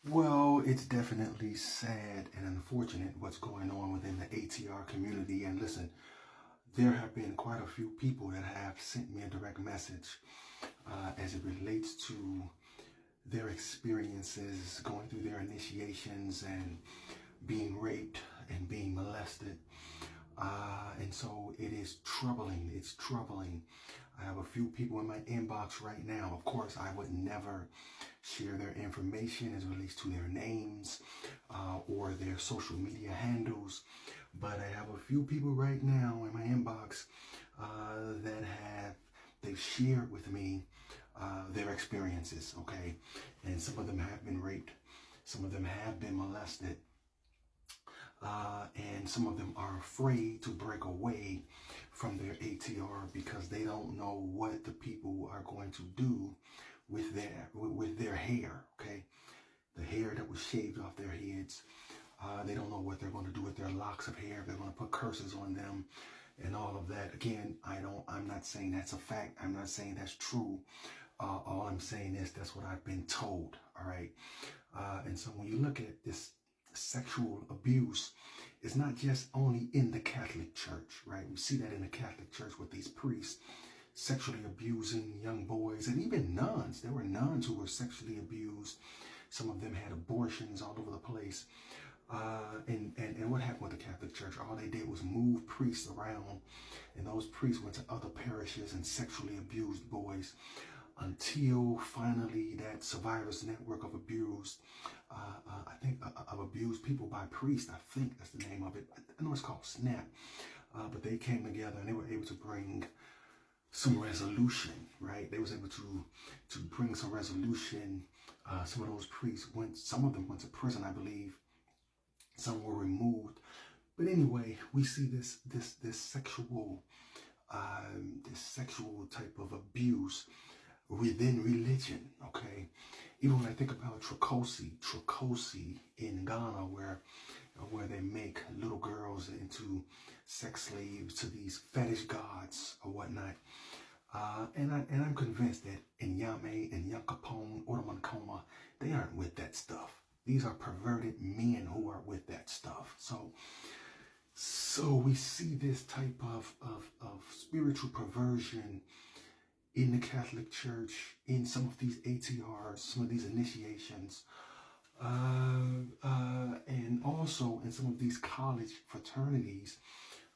Well, it's definitely sad and unfortunate what's going on within the ATR community. And listen, there have been quite a few people that have sent me a direct message as it relates to their experiences going through their initiations and being raped and being molested. And so it is troubling. It's troubling. I have a few people in my inbox right now. Of course, I would never share their information as it relates to their names or their social media handles. But I have a few people right now in my inbox that they've shared with me their experiences, okay? And some of them have been raped. Some of them have been molested. And some of them are afraid to break away from their ATR because they don't know what the people are going to do with their hair. Okay, the hair that was shaved off their heads. They don't know what they're going to do with their locks of hair. They're going to put curses on them and all of that. Again, I'm not saying that's a fact. I'm not saying that's true. All I'm saying is that's what I've been told. All right. And so when you look at this sexual abuse, it's not just only in the Catholic Church, right? We see that in the Catholic Church with these priests sexually abusing young boys and even nuns. There were nuns who were sexually abused. Some of them had abortions all over the place. And what happened with the Catholic Church? All they did was move priests around, and those priests went to other parishes and sexually abused boys until finally that survivors network of abused, I think, of abused people by priests. I think that's the name of it. I know it's called SNAP. But they came together and they were able to bring some resolution, right? They was able to bring some resolution. Some of those priests some of them went to prison, I believe. Some were removed. But anyway, we see this sexual type of abuse within religion. Okay, even when I think about Trokosi in Ghana, where they make little girls into sex slaves to these fetish gods or whatnot. And I'm convinced that Inyame and Yankapone, Oramankoma, they aren't with that stuff. These are perverted men who are with that stuff. So we see this type of spiritual perversion in the Catholic Church, in some of these ATRs, some of these initiations, and also in some of these college fraternities.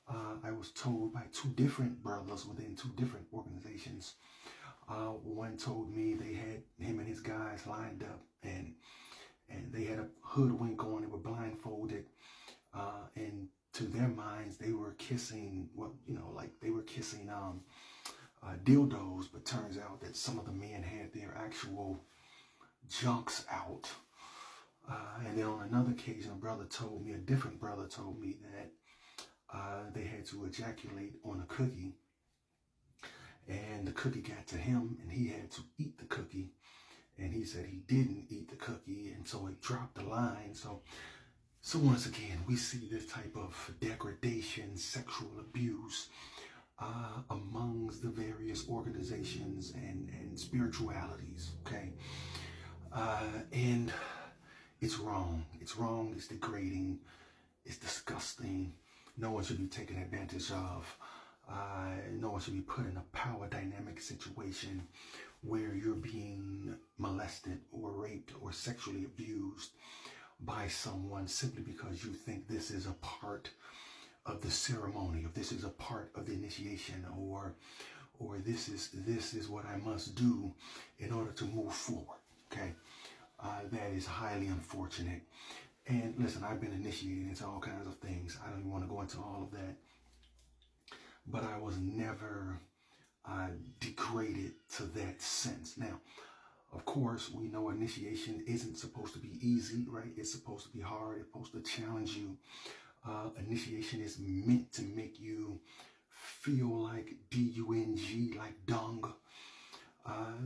I was told by two different brothers within two different organizations. One told me they had him and his guys lined up, and they had a hoodwink on. They were blindfolded, and to their minds, they were kissing like they were kissing dildos. But turns out that some of the men had their actual junks out. And then on another occasion, a different brother told me that they had to ejaculate on a cookie, and the cookie got to him, and he had to eat the cookie, and he said he didn't eat the cookie, and so it dropped the line. So once again, we see this type of degradation, sexual abuse amongst the various organizations and spiritualities. Okay, and it's wrong. It's wrong. It's degrading. It's disgusting. No one should be taken advantage of. No one should be put in a power dynamic situation where you're being molested or raped or sexually abused by someone simply because you think this is a part of the ceremony, or this is a part of the initiation, or this is what I must do in order to move forward. Okay, that is highly unfortunate. And listen, I've been initiated into all kinds of things. I don't even want to go into all of that. But I was never degraded to that sense. Now, of course, we know initiation isn't supposed to be easy, right? It's supposed to be hard. It's supposed to challenge you. Initiation is meant to make you feel like D-U-N-G, like dung.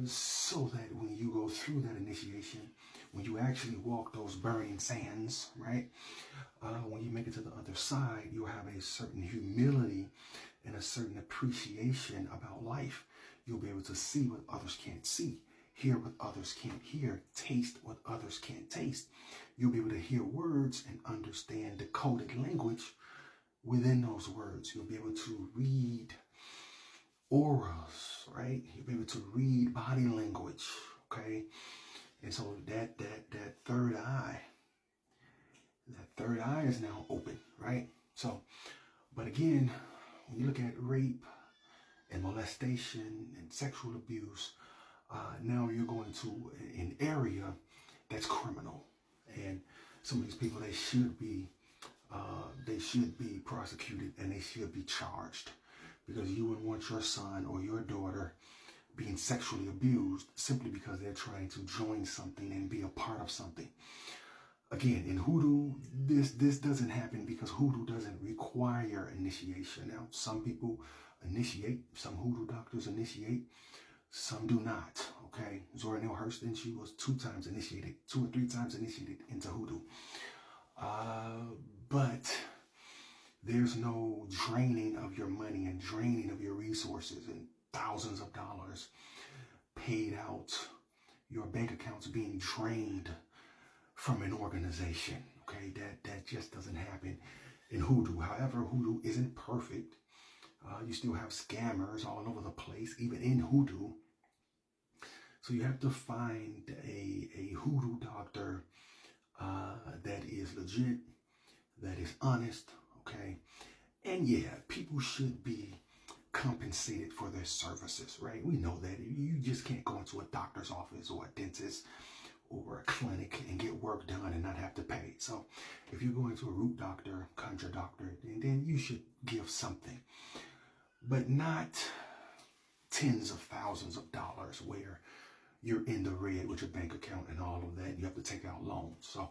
So that when you go through that initiation, when you actually walk those burning sands, right? When you make it to the other side, you have a certain humility and a certain appreciation about life. You'll be able to see what others can't see, hear what others can't hear, taste what others can't taste. You'll be able to hear words and understand the coded language within those words. You'll be able to read auras, right? You'll be able to read body language, okay? And so that third eye, is now open, right? So, but again, when you look at rape and molestation and sexual abuse, now you're going to an area that's criminal, and some of these people, they should be prosecuted and they should be charged, because you wouldn't want your son or your daughter being sexually abused simply because they're trying to join something and be a part of something. Again, in hoodoo, this doesn't happen because hoodoo doesn't require initiation. Now, some people initiate, some hoodoo doctors initiate, some do not, okay? Zora Neale Hurston, she was 2 or 3 times initiated into hoodoo. But there's no draining of your money and draining of your resources and thousands of dollars paid out, your bank accounts being drained from an organization, okay? That just doesn't happen in hoodoo. However, hoodoo isn't perfect. You still have scammers all over the place, even in hoodoo. So you have to find a hoodoo doctor that is legit, that is honest, okay? And yeah, people should be compensated for their services, right? We know that. You just can't go into a doctor's office or a dentist or a clinic and get work done and not have to pay. So if you're going to a root doctor, conjure doctor, then you should give something, but not tens of thousands of dollars where you're in the red with your bank account and all of that. You have to take out loans. So,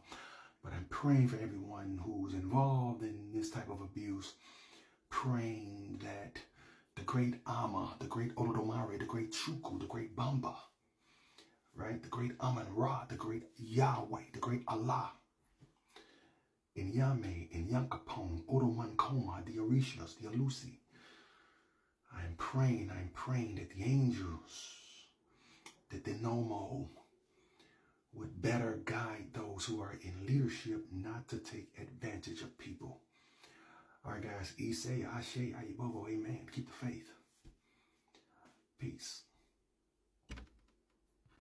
but I'm praying for everyone who's involved in this type of abuse, praying that the great Ama, the great Olodumare, the great Chukwu, the great Bamba, right? The great Amun-Ra, the great Yahweh, the great Allah, in Yame, in Yankapong, Odomankoma, the Orishas, the Alusi. I'm praying that the angels, that the Nomo would better guide those who are in leadership not to take advantage of people. All right, guys. Ise, Ashe, Ayibobo, amen. Keep the faith. Peace.